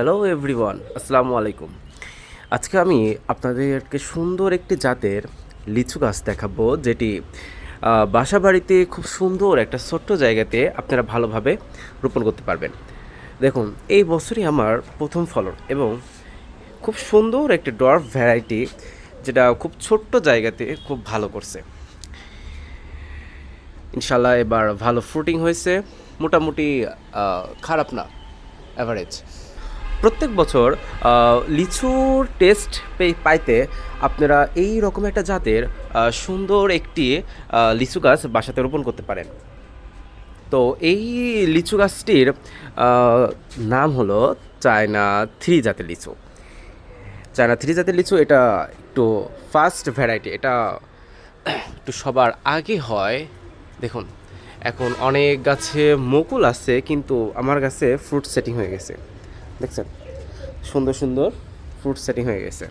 Hello everyone, আসসালামু আলাইকুম। আজকে আমি আপনাদেরকে সুন্দর একটি জাতের লিচু গাছ দেখাবো, যেটি বাসা বাড়িতে খুব সুন্দর একটা ছোট্ট জায়গাতে আপনারা ভালোভাবে রোপণ করতে পারবেন। দেখুন, এই বছরই আমার প্রথম ফলন এবং খুব সুন্দর একটি ডর্ফ ভ্যারাইটি, যেটা খুব ছোট্ট জায়গাতে খুব ভালো করছে। ইনশাল্লাহ এবার ভালো ফ্রুটিং হয়েছে, মোটামুটি খারাপ না, অ্যাভারেজ। প্রত্যেক বছর লিচুর টেস্ট পাইতে আপনারা এই রকম একটা জাতের সুন্দর একটি লিচু গাছ বাসাতে রোপণ করতে পারেন। তো এই লিচু গাছটির নাম হলো চায়না থ্রি জাতের লিচু। চায়না থ্রি জাতের লিচু এটা একটু ফার্স্ট ভ্যারাইটি, এটা একটু সবার আগে হয়। দেখুন, এখন অনেক গাছে মুকুল আছে, কিন্তু আমার গাছে ফ্রুট সেটিং হয়ে গেছে। দেখছেন, সুন্দর সুন্দর ফ্রুট সেটিং হয়ে গেছে।